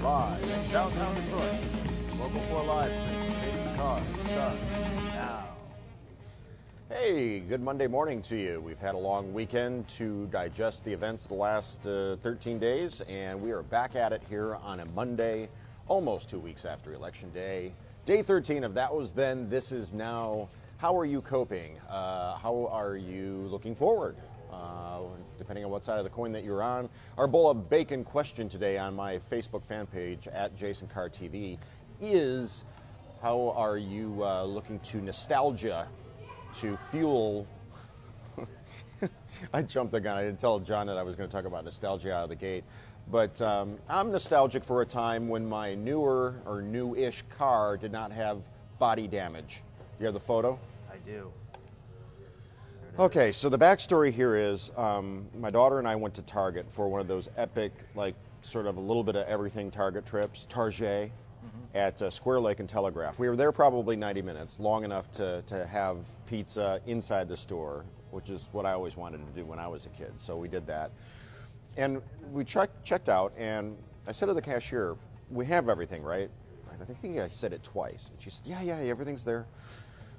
Live in downtown Detroit, Local 4 live stream, Jason Carr starts now. Hey, good Monday morning to you. We've had a long weekend to digest the events of the last 13 days, and we are back at it here on a Monday, almost 2 weeks after Election Day. Day 13 of That Was Then, This Is Now. How are you coping? How are you looking forward? Depending on what side of the coin that you're on. Our bowl of bacon question today on my Facebook fan page at Jason Carr TV is, how are you looking to nostalgia to fuel? I jumped the gun. I didn't tell John that I was going to talk about nostalgia out of the gate. But I'm nostalgic for a time when my newer or new-ish car did not have body damage. You have the photo? I do. Okay, so the backstory here is my daughter and I went to Target for one of those epic, like, sort of a little bit of everything Target trips, Target, at Square Lake and Telegraph. We were there probably 90 minutes, long enough to have pizza inside the store, which is what I always wanted to do when I was a kid, so we did that. And we checked out, and I said to the cashier, we have everything, right? I think I said it twice. And she said, yeah, everything's there.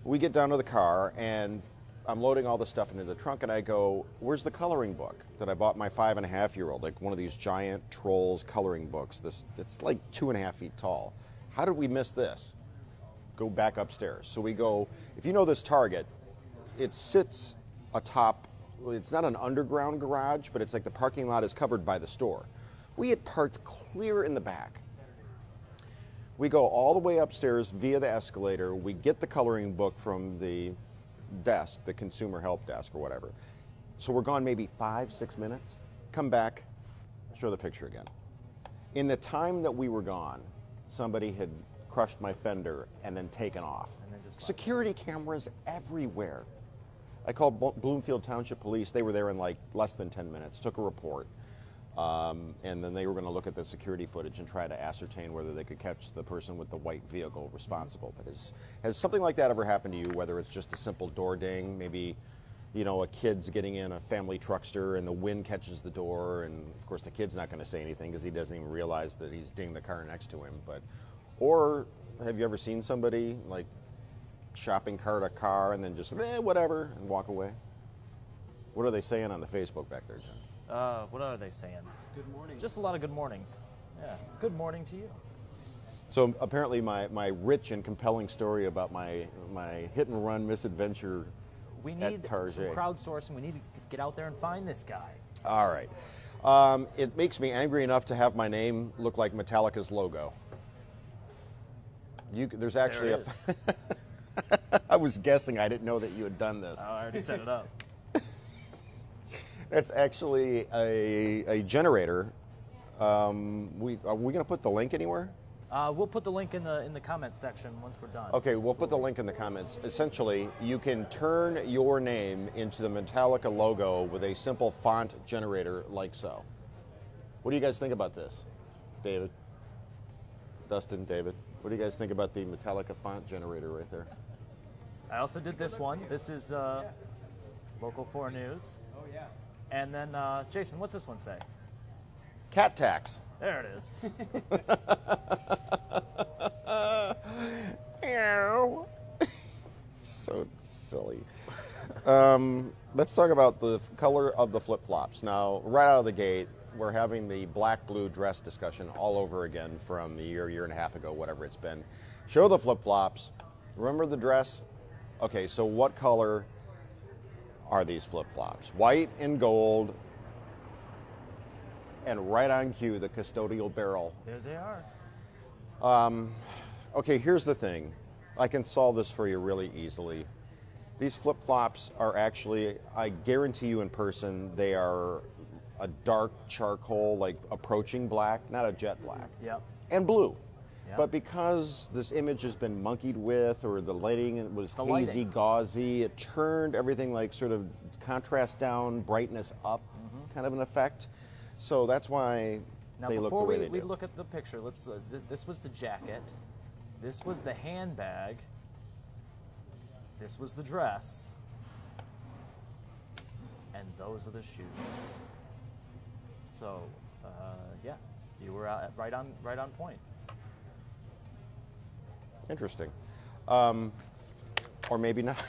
We get down to the car, and I'm loading all the stuff into the trunk, and I go, where's the coloring book that I bought my 5.5-year-old, like one of these giant Trolls coloring books. It's like 2.5 feet tall. How did we miss this? Go back upstairs. So we go, if you know this Target, it sits atop, it's not an underground garage, but it's like the parking lot is covered by the store. We had parked clear in the back. We go all the way upstairs via the escalator. We get the coloring book from the desk, the consumer help desk or whatever. So we're gone maybe 5-6 minutes. Come back, show the picture again. In the time that we were gone, somebody had crushed my fender and then taken off. And then just security cameras everywhere. I called Bloomfield Township Police. They were there in like less than 10 minutes, took a report. And then they were going to look at the security footage and try to ascertain whether they could catch the person with the white vehicle responsible. But has something like that ever happened to you, whether it's just a simple door ding, maybe, you know, a kid's getting in a family truckster and the wind catches the door, and of course the kid's not going to say anything because he doesn't even realize that he's dinged the car next to him. Or have you ever seen somebody like shopping cart a car and then just, whatever, and walk away? What are they saying on the Facebook back there, John? What are they saying? Good morning. Just a lot of good mornings. Yeah. Good morning to you. So apparently my rich and compelling story about my hit and run misadventure We need at Target. some crowdsourcing. We need to get out there and find this guy. All right. It makes me angry enough to have my name look like Metallica's logo. There's actually there it a... I was guessing. I didn't know that you had done this. Oh, I already set it up. It's actually a generator. Are we going to put the link anywhere? We'll put the link in the comments section once we're done. Okay, we'll put the link in the comments. Essentially, you can turn your name into the Metallica logo with a simple font generator like so. What do you guys think about this? David? Dustin, David? What do you guys think about the Metallica font generator right there? I also did this one. This is Local 4 News. Oh, yeah. And then, Jason, what's this one say? Cat tax. There it is. So silly. Let's talk about the color of the flip-flops. Now, right out of the gate, we're having the black-blue dress discussion all over again from a year and a half ago, whatever it's been. Show the flip-flops. Remember the dress? Okay, so what color are these flip-flops? White and gold, and right on cue, the custodial barrel. There they are. Okay, here's the thing. I can solve this for you really easily. These flip-flops are actually, I guarantee you in person, they are a dark charcoal, like approaching black, not a jet black. Yep. And blue. Yep. But because this image has been monkeyed with, or the lighting was hazy, gauzy, it turned everything like sort of contrast down, brightness up, kind of an effect. So that's why they look the way they do. Before we look at the picture, let's. This was the jacket. This was the handbag. This was the dress. And those are the shoes. So, yeah. You were right on point. Interesting. Or maybe not.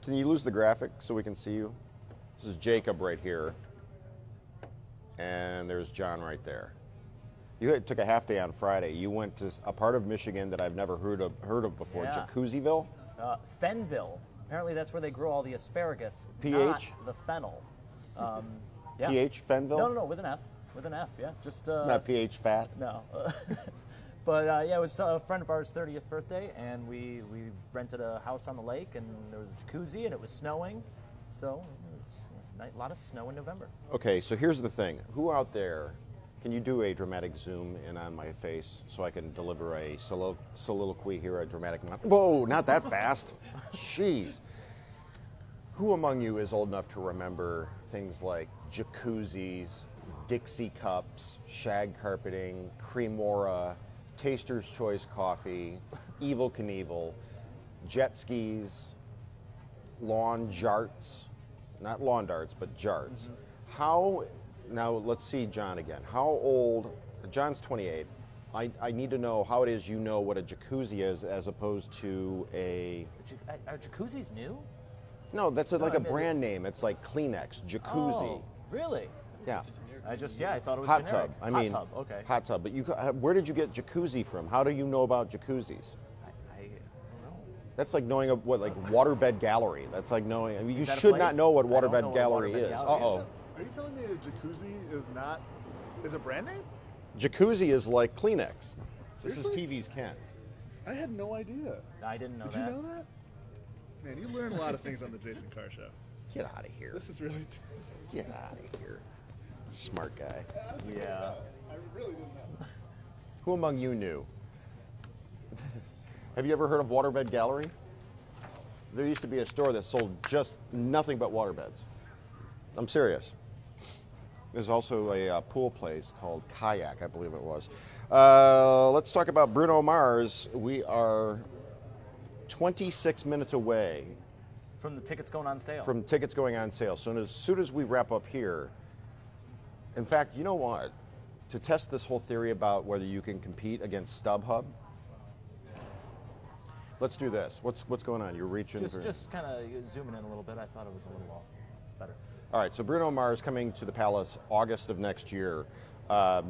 Can you lose the graphic so we can see you? This is Jacob right here. And there's John right there. You took a half day on Friday. You went to a part of Michigan that I've never heard of before, Yeah. Jacuziville? Fenville. Apparently that's where they grow all the asparagus, PH? not the fennel. Yeah. PH, Fenville? No, with an F. With an F, yeah. Just Not PH fat? No. But yeah, it was a friend of ours' 30th birthday, and we rented a house on the lake, and there was a jacuzzi, and it was snowing. So it was a lot of snow in November. Okay, so here's the thing. Who out there, can you do a dramatic zoom in on my face so I can deliver a soliloquy here, a dramatic... Whoa, not that fast. Jeez. Who among you is old enough to remember things like jacuzzis, Dixie cups, shag carpeting, Cremora, Taster's Choice coffee, Evel Knievel, jet skis, lawn jarts, not lawn darts, but jarts. Mm-hmm. How, now let's see John again. How old, John's 28. I need to know how it is you know what a jacuzzi is as opposed to a... Are jacuzzis new? No, that's like a brand name. It's like Kleenex, jacuzzi. Oh, really? Yeah. I thought it was hot generic. tub. I mean, hot tub, okay. Hot tub. But where did you get jacuzzi from? How do you know about jacuzzis? I don't know. That's like knowing like waterbed gallery. That's like knowing. I mean, you Is that a should place? not know what I don't know waterbed what gallery waterbed is. gallery is. Are you telling me a jacuzzi is a brand name? Jacuzzi is like Kleenex. Seriously? This is TV's Ken. I had no idea. I didn't know Did that. you know that? Man, you learn a lot of things on the Jason Carr Show. Get out of here. This is really... Get out of here. Smart guy. Yeah. I really didn't know. Who among you knew? Have you ever heard of Waterbed Gallery? There used to be a store that sold just nothing but waterbeds. I'm serious. There's also a pool place called Kayak, I believe it was. Let's talk about Bruno Mars. We are 26 minutes away From the tickets going on sale. from tickets going on sale. So as soon as we wrap up here, in fact, you know what? To test this whole theory about whether you can compete against StubHub, let's do this. What's going on? You're reaching for... Just kind of zooming in a little bit. I thought it was a little off. It's better. All right, so Bruno Mars coming to the Palace August of next year. I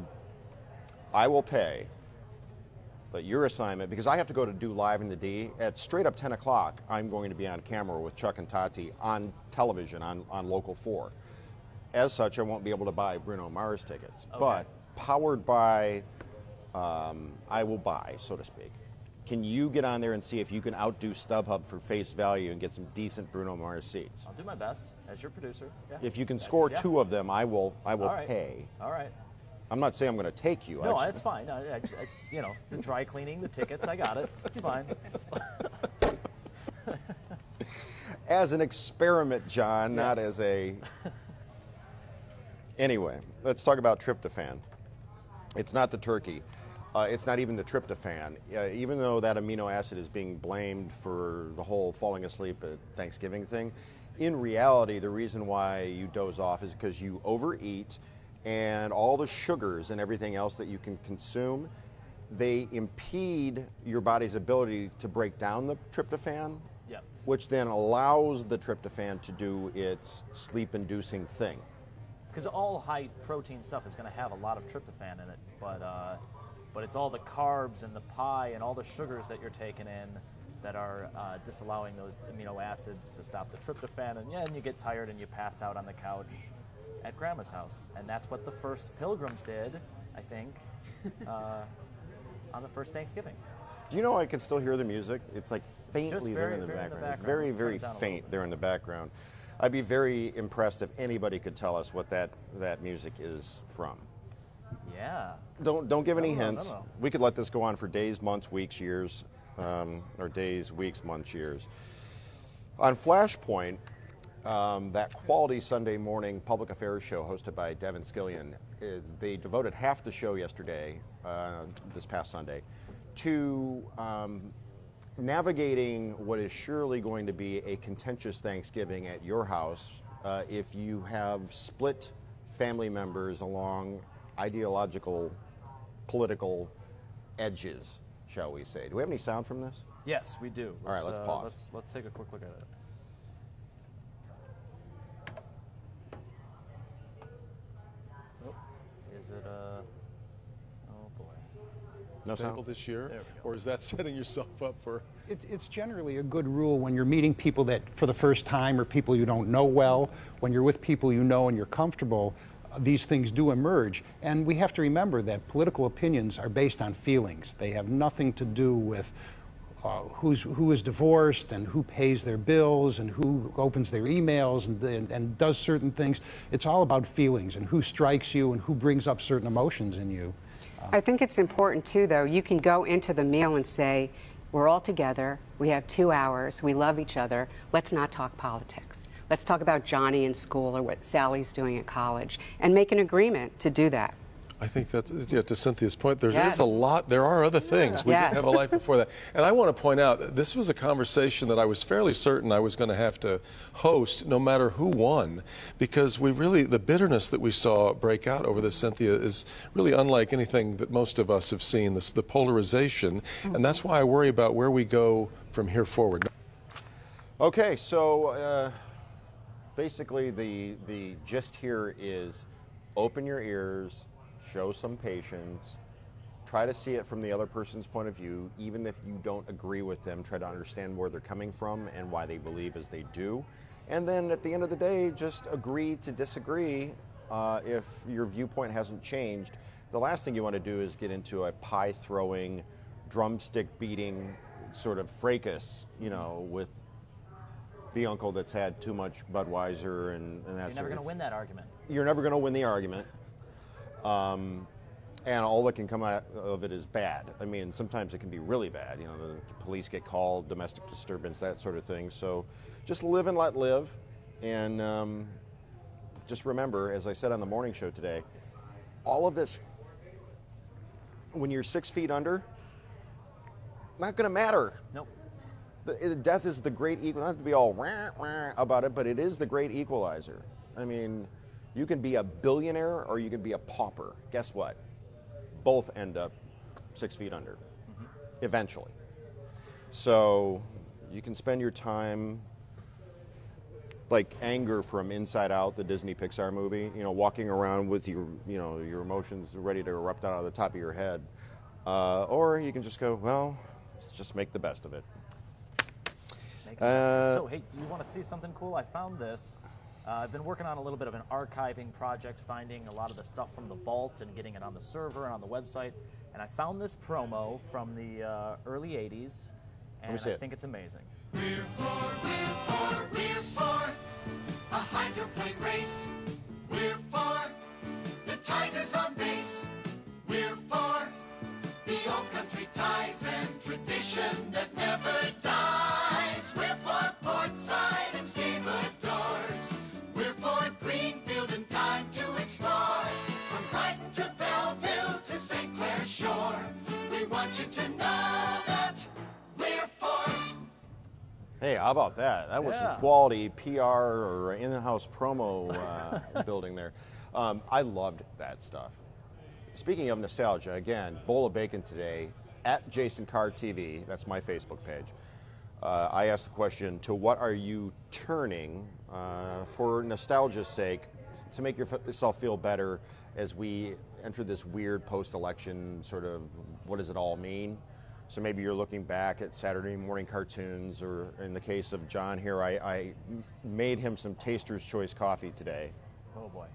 will pay, but your assignment, because I have to go to do Live in the D, at straight up 10 o'clock, I'm going to be on camera with Chuck and Tati on television on Local 4. As such, I won't be able to buy Bruno Mars tickets. Okay. But powered by, I will buy, so to speak. Can you get on there and see if you can outdo StubHub for face value and get some decent Bruno Mars seats? I'll do my best as your producer. Yeah. If you can score two of them, I will All right. pay. All right. I'm not saying I'm going to take you. No, it's fine. It's the dry cleaning, the tickets. I got it. It's fine. As an experiment, John, not Yes. as a... Anyway, let's talk about tryptophan. It's not the turkey. It's not even the tryptophan. Even though that amino acid is being blamed for the whole falling asleep at Thanksgiving thing, in reality, the reason why you doze off is because you overeat, and all the sugars and everything else that you can consume, they impede your body's ability to break down the tryptophan, Yep. which then allows the tryptophan to do its sleep-inducing thing. Because all high protein stuff is going to have a lot of tryptophan in it, but it's all the carbs and the pie and all the sugars that you're taking in that are disallowing those amino acids to stop the tryptophan, and you get tired and you pass out on the couch at Grandma's house. And that's what the first Pilgrims did, I think, on the first Thanksgiving. Do you know I can still hear the music? It's like faintly Just there very, in the very in the background. background. Very, Let's very turn it down a little faint bit. there in the background. I'd be very impressed if anybody could tell us what that music is from. Yeah. Don't give any No, hints. no. We could let this go on for days, months, weeks, years, or days, weeks, months, years. On Flashpoint, that quality Sunday morning public affairs show hosted by Devin Scillian, they devoted half the show yesterday, this past Sunday, to navigating what is surely going to be a contentious Thanksgiving at your house if you have split family members along ideological, political edges, shall we say. Do we have any sound from this? Yes, we do. All right, let's pause. Let's take a quick look at it. Oh, is it oh boy. No sound? Available this year, There we go. or is that setting yourself up for? It's generally a good rule when you're meeting people that for the first time or people you don't know well. When you're with people you know and you're comfortable, these things do emerge. And we have to remember that political opinions are based on feelings. They have nothing to do with who is divorced and who pays their bills and who opens their emails and does certain things. It's all about feelings and who strikes you and who brings up certain emotions in you. I think it's important too, though. You can go into the meal and say, we're all together, we have 2 hours, we love each other, let's not talk politics. Let's talk about Johnny in school or what Sally's doing at college, and make an agreement to do that. I think that's, yeah, to Cynthia's point, there Yes. is a lot, there are other things. We Yes. did have a life before that. And I want to point out, this was a conversation that I was fairly certain I was going to have to host no matter who won, because we really, the bitterness that we saw break out over this, Cynthia, is really unlike anything that most of us have seen, the polarization. And that's why I worry about where we go from here forward. Okay, so basically the gist here is open your ears, show some patience, try to see it from the other person's point of view. Even if you don't agree with them, try to understand where they're coming from and why they believe as they do. And then at the end of the day, just agree to disagree if your viewpoint hasn't changed. The last thing you want to do is get into a pie-throwing, drumstick-beating sort of fracas, you know, with the uncle that's had too much Budweiser and that You're sort never of going to win that argument. You're never going to win the argument. And all that can come out of it is bad. I mean, sometimes it can be really bad. You know, the police get called, domestic disturbance, that sort of thing. So just live and let live. And just remember, as I said on the morning show today, all of this, when you're 6 feet under, not going to matter. Nope. Death is the great equal. Not to be all rah, rah about it, but it is the great equalizer. I mean, you can be a billionaire or you can be a pauper. Guess what? Both end up 6 feet under, eventually. So you can spend your time like Anger from Inside Out, the Disney Pixar movie, you know, walking around with your, you know, your emotions ready to erupt out of the top of your head. Or you can just go, well, let's just make the best of it. So, hey, you want to see something cool? I found this. I've been working on a little bit of an archiving project, finding a lot of the stuff from the vault and getting it on the server and on the website. And I found this promo from the early 80s, and I think it's amazing. We're for a hydroplane race. We're for the Tigers on base. We're for the old country ties and tradition that never dies. We're for portside and stevedores. We're for Greenfield and time to explore. From Brighton to Belleville to St. Clair Shore. We want you to know that we're for. Hey, how about that? That was Yeah. some quality PR or in-house promo building there. I loved that stuff. Speaking of nostalgia, again, bowl of bacon today at Jason Carr TV. That's my Facebook page. I asked the question, to what are you turning for nostalgia's sake to make yourself feel better as we enter this weird post-election sort of, what does it all mean? So maybe you're looking back at Saturday morning cartoons, or in the case of John here, I made him some Taster's Choice coffee today. Oh, boy.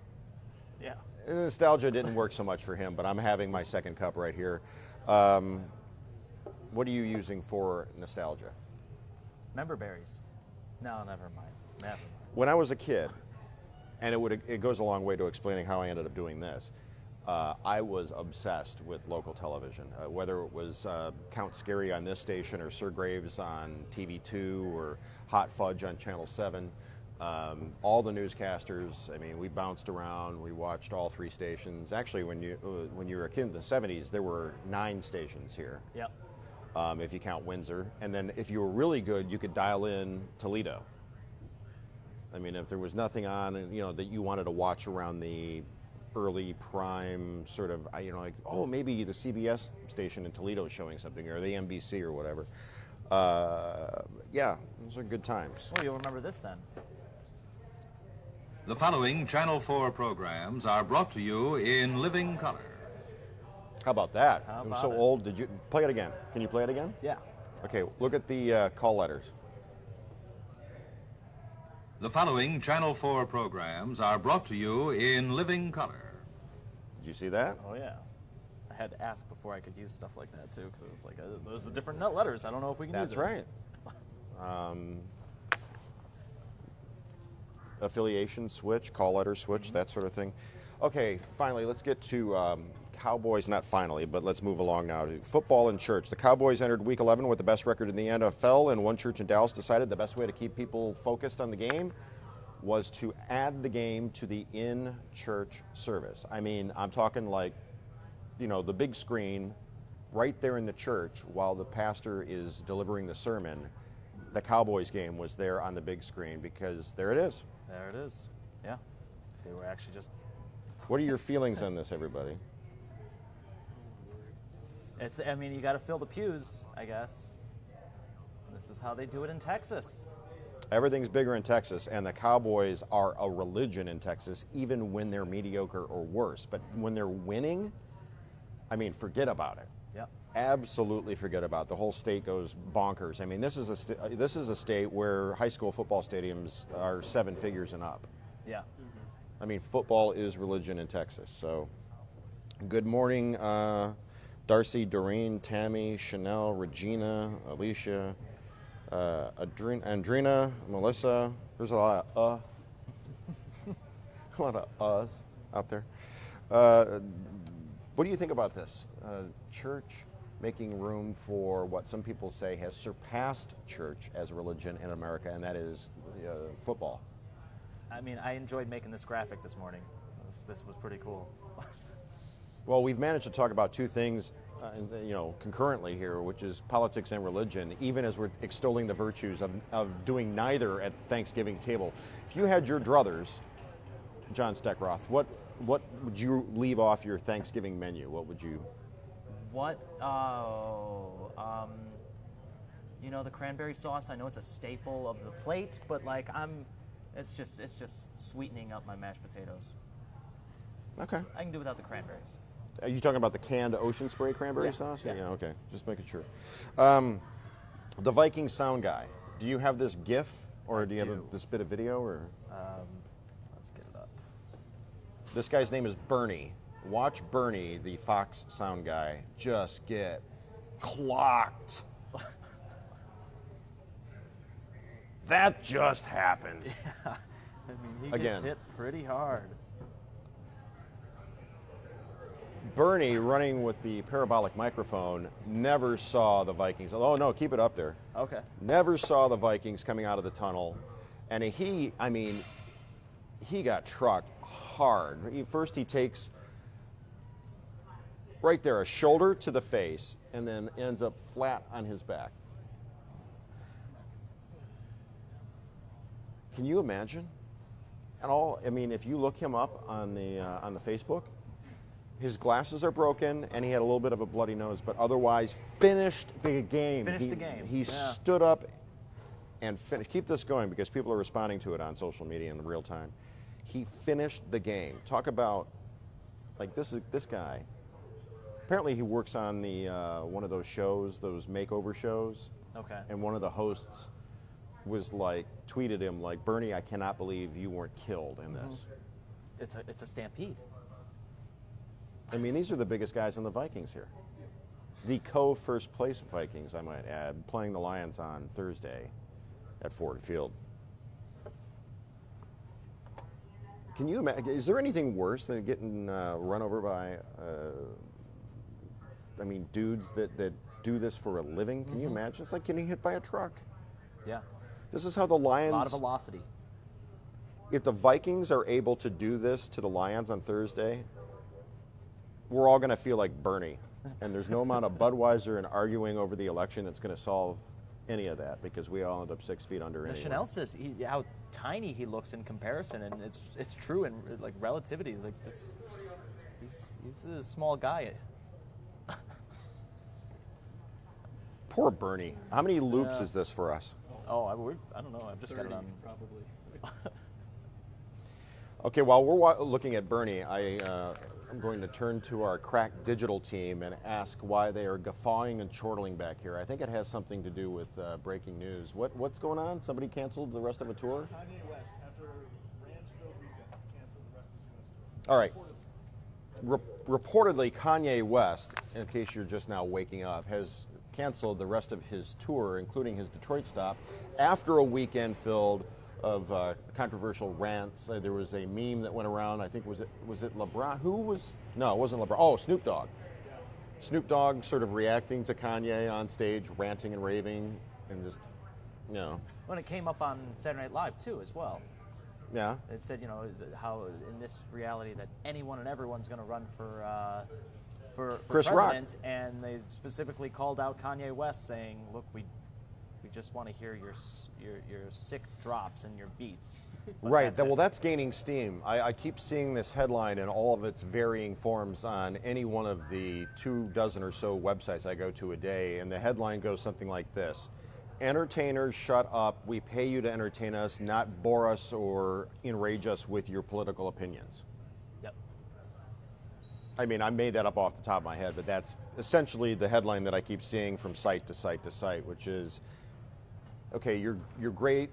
Yeah. And nostalgia didn't work so much for him, but I'm having my second cup right here. What are you using for nostalgia? Member berries. No, never mind. Never mind. When I was a kid, and it goes a long way to explaining how I ended up doing this, I was obsessed with local television, whether it was Count Scary on this station or Sir Graves on TV2 or Hot Fudge on Channel 7. All the newscasters, I mean, we bounced around, we watched all three stations. Actually, when you were a kid in the 70s, there were 9 stations here. Yep. If you count Windsor. And then if you were really good, you could dial in Toledo. I mean, if there was nothing on, you know, that you wanted to watch around the early prime sort of, you know, like, oh, maybe the CBS station in Toledo is showing something, or the NBC or whatever. Yeah, those are good times. Well, you'll remember this then. The following Channel 4 programs are brought to you in living color. How about that? How It was about so it? old. Did you play it again? Can you play it again? Yeah. Okay, look at the call letters. The following Channel 4 programs are brought to you in living color. Did you see that? Oh yeah. I had to ask before I could use stuff like that too, because it was like those are different letters. I don't know if we can use That's it. right. Affiliation switch, call letter switch, that sort of thing. Okay, finally, let's get to Cowboys, not finally, but let's move along now to football and church. The Cowboys entered Week 11 with the best record in the NFL, and one church in Dallas decided the best way to keep people focused on the game was to add the game to the in-church service. I mean, I'm talking like, you know, the big screen right there in the church while the pastor is delivering the sermon. The Cowboys game was there on the big screen because there it is. There it is. Yeah. They were actually just. What are your feelings on this, everybody? It's. I mean, you got to fill the pews, I guess. This is how they do it in Texas. Everything's bigger in Texas, and the Cowboys are a religion in Texas, even when they're mediocre or worse. But when they're winning, I mean, forget about it. Yeah. Absolutely forget about it. The whole state goes bonkers. I mean, this is a state where high school football stadiums are 7 figures and up. Yeah. I mean, football is religion in Texas. So, good morning, Darcy, Doreen, Tammy, Chanel, Regina, Alicia, Andrina, Melissa. There's a lot of a lot of uhs out there. What do you think about this? Church making room for what some people say has surpassed church as a religion in America, and that is football. I mean, I enjoyed making this graphic this morning. This was pretty cool. Well, we've managed to talk about two things, you know, concurrently here, which is politics and religion, even as we're extolling the virtues of doing neither at the Thanksgiving table. If you had your druthers, John Steckroth, what would you leave off your Thanksgiving menu? What would you? What? You know, the cranberry sauce. I know it's a staple of the plate, but like it's just sweetening up my mashed potatoes. Okay. I can do without the cranberries. Are you talking about the canned Ocean Spray cranberry Yeah, sauce? yeah. Okay. Just making sure. The Viking sound guy. Do you have this GIF, or do you have this bit of video, or? Let's get it up. This guy's name is Bernie. Watch Bernie, the Fox sound guy, just get clocked. That just happened. I mean, he Again. gets hit pretty hard. Bernie, running with the parabolic microphone, never saw the Vikings. Oh, no, keep it up there. Okay. Never saw the Vikings coming out of the tunnel. And he got trucked hard. First, he takes right there a shoulder to the face and then ends up flat on his back. Can you imagine? I mean, if you look him up on the Facebook, his glasses are broken and he had a little bit of a bloody nose, but otherwise finished the game. Finished the game. He Yeah. stood up and finished. Keep this going because people are responding to it on social media in real time. He finished the game. Talk about, like, this guy. Apparently he works on the one of those shows, those makeover shows. Okay. And one of the hosts was like, tweeted him like, Bernie, I cannot believe you weren't killed in this. It's a stampede. I mean, these are the biggest guys in the Vikings here. The co-first place Vikings, I might add, playing the Lions on Thursday at Ford Field. Can you imagine? Is there anything worse than getting run over by, dudes that do this for a living? Can you imagine? It's like getting hit by a truck. Yeah. This is how the Lions. A lot of velocity. If the Vikings are able to do this to the Lions on Thursday, we're all going to feel like Bernie. And there's no amount of Budweiser and arguing over the election that's going to solve any of that because we all end up 6 feet under anyway. Chanel says how tiny he looks in comparison, and it's true in like relativity. Like this, he's a small guy. Poor Bernie. How many loops is this for us? Oh, I don't know. I've just got it on. Probably. Okay, while we're looking at Bernie, I'm going to turn to our crack digital team and ask why they are guffawing and chortling back here. I think it has something to do with breaking news. What's going on? Somebody canceled the rest of a tour? Kanye West, after Ranchville weekend, canceled the rest of his U.S. tour. All right. Reportedly, Kanye West, in case you're just now waking up, has canceled the rest of his tour, including his Detroit stop, after a weekend filled of controversial rants. There was a meme that went around. I think was it LeBron? No, it wasn't LeBron. Oh, Snoop Dogg. Snoop Dogg sort of reacting to Kanye on stage, ranting and raving, and just, you know. When it came up on Saturday Night Live too, as well. Yeah. It said, you know, how in this reality that anyone and everyone's going to run for Chris Rock. president, and they specifically called out Kanye West, saying, "Look, we just want to hear your sick drops and your beats." But Right. that's it. That's gaining steam. I keep seeing this headline in all of its varying forms on any one of the 24 or so websites I go to a day, and the headline goes something like this: "Entertainers, shut up. We pay you to entertain us, not bore us or enrage us with your political opinions." Yep. I mean, I made that up off the top of my head, but that's essentially the headline that I keep seeing from site to site to site, which is, okay, you're great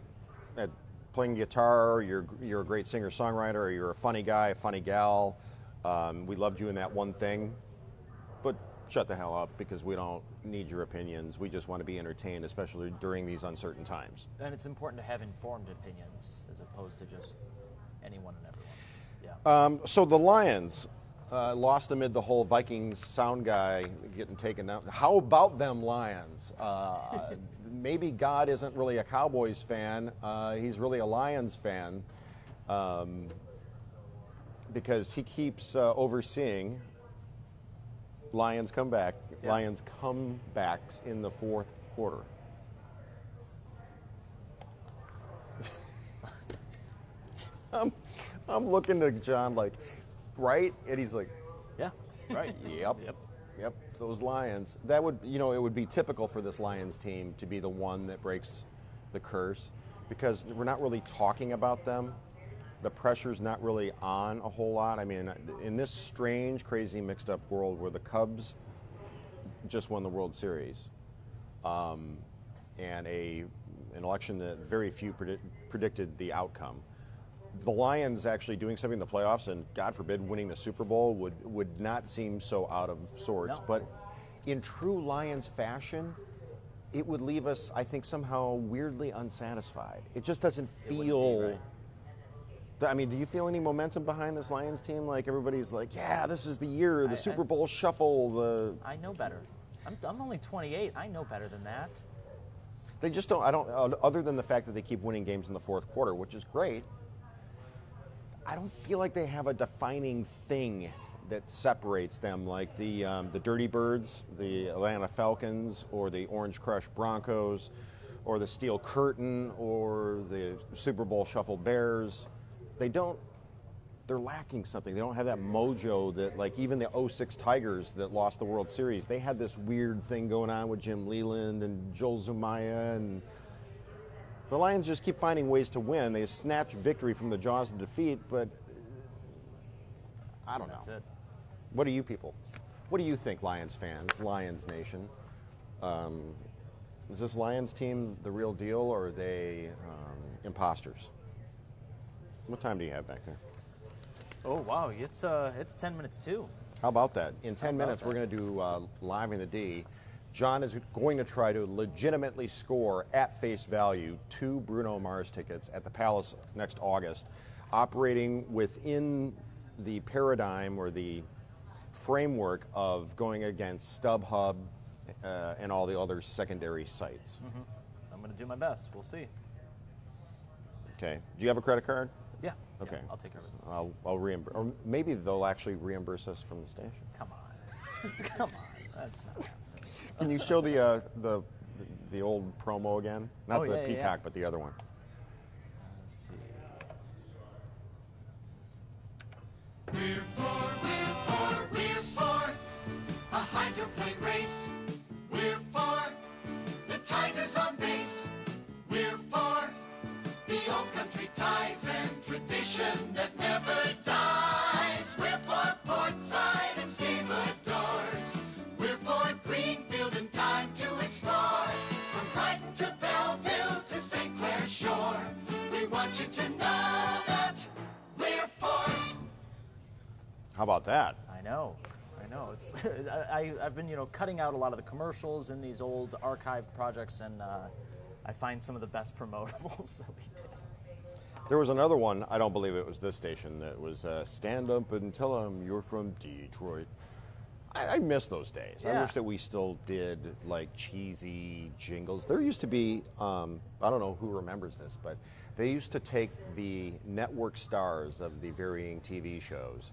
at playing guitar, you're a great singer-songwriter, or you're a funny guy, a funny gal. We loved you in that one thing, but shut the hell up, because we don't need your opinions. We just want to be entertained, especially during these uncertain times. And it's important to have informed opinions as opposed to just anyone and everyone. Yeah. So the Lions lost amid the whole Vikings sound guy getting taken out. How about them Lions? Maybe God isn't really a Cowboys fan. He's really a Lions fan, because he keeps overseeing Lions comebacks in the fourth quarter. I'm looking to John like, right? And he's like, Yeah. Right. yep. Yep, those Lions. That would, it would be typical for this Lions team to be the one that breaks the curse, because we're not really talking about them. The pressure's not really on a whole lot. I mean, in this strange, crazy, mixed-up world where the Cubs just won the World Series, and an election that very few predicted the outcome, the Lions actually doing something in the playoffs and, God forbid, winning the Super Bowl would not seem so out of sorts. No. But in true Lions fashion, it would leave us, I think, somehow weirdly unsatisfied. It just doesn't feel... right. I mean, do you feel any momentum behind this Lions team? Like, everybody's like, yeah, this is the year, the Super Bowl shuffle, I know better. I'm only 28. I know better than that. They just don't, other than the fact that they keep winning games in the fourth quarter, which is great, I don't feel like they have a defining thing that separates them, like the Dirty Birds, the Atlanta Falcons, or the Orange Crush Broncos, or the Steel Curtain, or the Super Bowl Shuffle Bears. They're lacking something. They don't have that mojo that, like, even the 06 Tigers that lost the World Series, they had this weird thing going on with Jim Leland and Joel Zumaya, and the Lions just keep finding ways to win. They snatch victory from the jaws of defeat, but I don't know. That's it. What do you think, Lions fans, Lions Nation? Is this Lions team the real deal, or are they imposters? What time do you have back there? Oh wow, it's 10 minutes too. How about that? In 10 minutes, we're going to do Live in the D. John is going to try to legitimately score at face value 2 Bruno Mars tickets at the Palace next August, operating within the paradigm or the framework of going against StubHub and all the other secondary sites. Mm-hmm. I'm going to do my best. We'll see. Okay. Do you have a credit card? Yeah. Okay. Yeah, I'll take care of it. I'll reimburse, or maybe they'll actually reimburse us from the station. Come on. Come on. That's not happening. Can you show the old promo again? Not the Peacock, but the other one. Let's see. How about that? I know. It's I've been cutting out a lot of the commercials in these old archived projects, and I find some of the best promotables that we did. There was another one, I don't believe it was this station, that was stand up and tell them you're from Detroit. I miss those days. I Yeah. wish that we still did like cheesy jingles. There used to be, I don't know who remembers this, but they used to take the network stars of the varying TV shows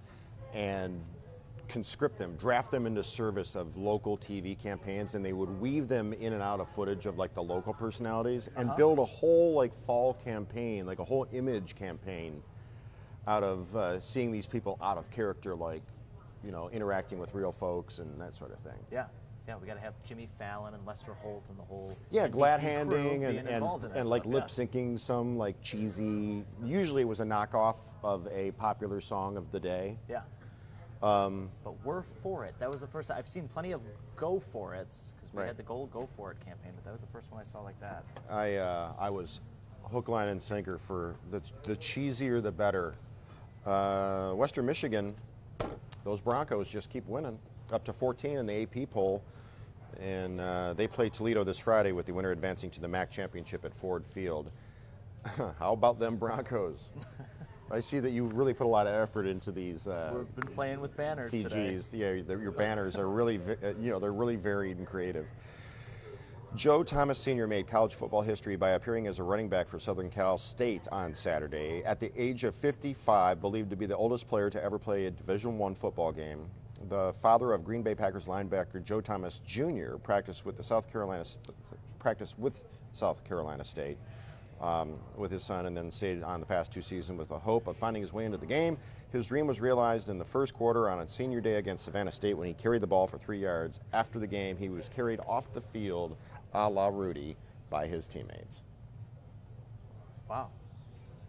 and conscript them, draft them into service of local TV campaigns, and they would weave them in and out of footage of like the local personalities and build a whole like fall campaign, like a whole image campaign out of seeing these people out of character, like interacting with real folks and that sort of thing. Yeah, we got to have Jimmy Fallon and Lester Holt and the whole glad NBC crew handing being involved in that and like stuff, lip syncing some like cheesy. Usually it was a knockoff of a popular song of the day. Yeah. But we're for it. That was the first. I've seen plenty of go for it's because we Right. had the gold go for it campaign, but that was the first one I saw like that. I was hook, line, and sinker for the cheesier the better. Western Michigan, those Broncos just keep winning, up to 14 in the AP poll, and they play Toledo this Friday with the winner advancing to the MAC championship at Ford Field. How about them Broncos? I see that you really put a lot of effort into these. We've been playing with banners today. CGs. Yeah, your banners are really, they're really varied and creative. Joe Thomas Sr. made college football history by appearing as a running back for Southern Cal State on Saturday. At the age of 55, believed to be the oldest player to ever play a Division I football game, the father of Green Bay Packers linebacker Joe Thomas Jr. practiced with South Carolina State. With his son, and then stayed on the past 2 seasons with the hope of finding his way into the game. His dream was realized in the first quarter on a senior day against Savannah State when he carried the ball for 3 yards. After the game, he was carried off the field a la Rudy by his teammates. Wow.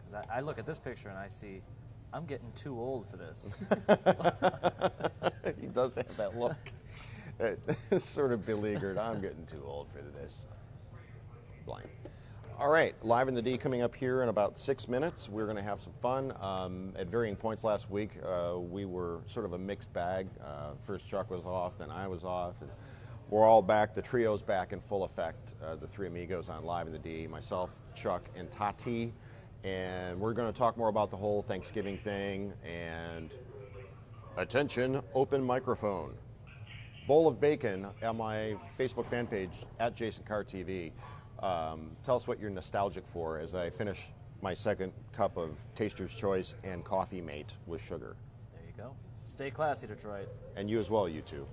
Because I look at this picture and I see, I'm getting too old for this. He does have that look. It's sort of beleaguered. I'm getting too old for this. Blank. All right, Live in the D coming up here in about 6 minutes. We're going to have some fun. At varying points last week, we were sort of a mixed bag. First Chuck was off, then I was off. And we're all back. The trio's back in full effect. The three amigos on Live in the D, myself, Chuck, and Tati. And we're going to talk more about the whole Thanksgiving thing. And attention, open microphone. Bowl of bacon on my Facebook fan page at Jason Carr TV. Tell us what you're nostalgic for as I finish my second cup of Taster's Choice and Coffee Mate with sugar. There you go. Stay classy, Detroit. And you as well, you two.